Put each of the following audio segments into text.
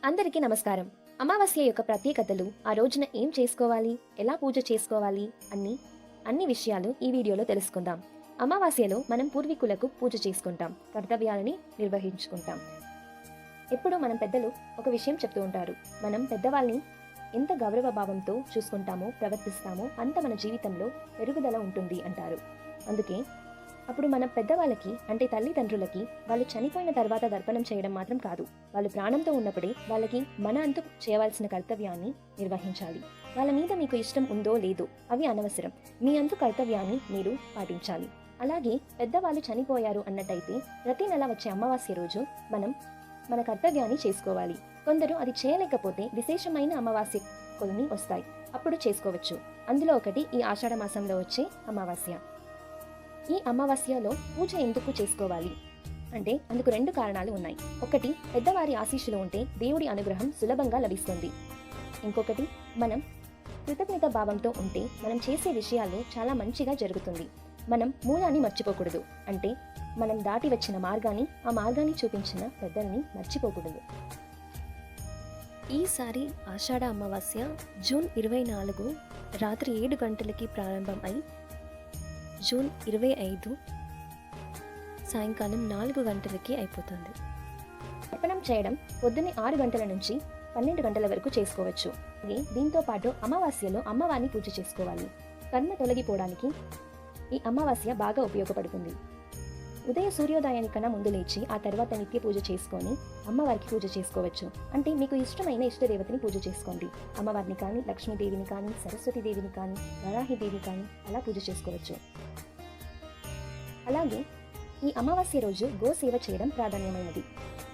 అందరికీ నమస్కారం. అమావాస్య యొక్క ప్రత్యేకతలు, ఆ రోజున ఏం చేసుకోవాలి, ఎలా పూజ చేసుకోవాలి అన్ని విషయాలు ఈ వీడియోలో తెలుసుకుందాం. అమావాస్యలో మనం పూర్వీకులకు పూజ చేసుకుంటాం, కర్తవ్యాలని నిర్వహించుకుంటాం. ఎప్పుడు మనం పెద్దలు ఒక విషయం చెప్తూ ఉంటారు. మనం పెద్దవాళ్ళని ఎంత గౌరవ భావంతో చూసుకుంటామో, ప్రవర్తిస్తామో అంత మన జీవితంలో పెరుగుదల ఉంటుంది అంటారు. అందుకే అప్పుడు మన పెద్దవాళ్ళకి అంటే తల్లిదండ్రులకి వాళ్ళు చనిపోయిన తర్వాత తర్పణం చేయడం మాత్రం కాదు, వాళ్ళు ప్రాణంతో ఉన్నప్పుడే వాళ్ళకి మన అంతు చేయవలసిన కర్తవ్యాన్ని నిర్వహించాలి. వాళ్ళ మీద మీకు ఇష్టం ఉందో లేదో అవి అనవసరం, మీ అంతు కర్తవ్యాన్ని మీరు పాటించాలి. అలాగే పెద్దవాళ్ళు చనిపోయారు అన్నట్టయితే ప్రతి నెల వచ్చే అమావాస్య రోజు మనం మన కర్తవ్యాన్ని చేసుకోవాలి. కొందరు అది చేయలేకపోతే విశేషమైన అమావాస్య కొన్ని వస్తాయి, అప్పుడు చేసుకోవచ్చు. అందులో ఒకటి ఈ ఆషాఢ మాసంలో వచ్చే అమావాస్య. ఈ అమావాస్యలో పూజ ఎందుకు చేసుకోవాలి అంటే అందుకు రెండు కారణాలు ఉన్నాయి. ఒకటి, పెద్దవారి ఆశీస్సులు ఉంటే దేవుడి అనుగ్రహం సులభంగా లభిస్తుంది. ఇంకొకటి, మనం కృతజ్ఞత భావంతో ఉంటే మనం చేసే విషయాలు చాలా మంచిగా జరుగుతుంది. మనం మూలాన్ని మర్చిపోకూడదు, అంటే మనం దాటి వచ్చిన మార్గాన్ని, ఆ మార్గాన్ని చూపించిన పెద్దల్ని మర్చిపోకూడదు. ఈసారి ఆషాఢ అమావాస్య జూన్ 24 రాత్రి 7 గంటలకి ప్రారంభం అయి జూన్ 25 సాయంకాలం 4 గంటలకి అయిపోతుంది. తర్పణం చేయడం పొద్దున్నే 6 గంటల నుంచి 12 గంటల వరకు చేసుకోవచ్చు. దీంతో పాటు అమావాస్యలో అమ్మవారిని పూజ చేసుకోవాలి. కర్మ తొలగిపోవడానికి ఈ అమావాస్య బాగా ఉపయోగపడుతుంది. ఉదయ సూర్యోదయానికన్నా ముందు లేచి ఆ తర్వాత నిత్య పూజ చేసుకొని అమ్మవారికి పూజ చేసుకోవచ్చు. అంటే మీకు ఇష్టమైన ఇష్టదేవతని పూజ చేసుకోండి. అమ్మవారిని కానీ, లక్ష్మీదేవిని కానీ, సరస్వతీదేవిని కానీ, వరాహిదేవి కానీ అలా పూజ చేసుకోవచ్చు. అలాగే ఈ అమావాస్య రోజు గోసేవ చేయడం ప్రాధాన్యమైనది.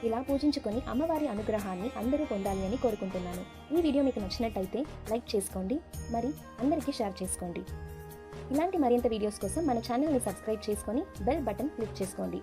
ఇలా పూజించుకొని అమ్మవారి అనుగ్రహాన్ని అందరూ పొందాలి అని కోరుకుంటున్నాను. ఈ వీడియో మీకు నచ్చినట్టయితే లైక్ చేసుకోండి, మరి అందరికీ షేర్ చేసుకోండి. ఇలాంటి మరింత వీడియోస్ కోసం మన ఛానల్ని సబ్స్క్రైబ్ చేసుకొని బెల్ బటన్ క్లిక్ చేసుకోండి.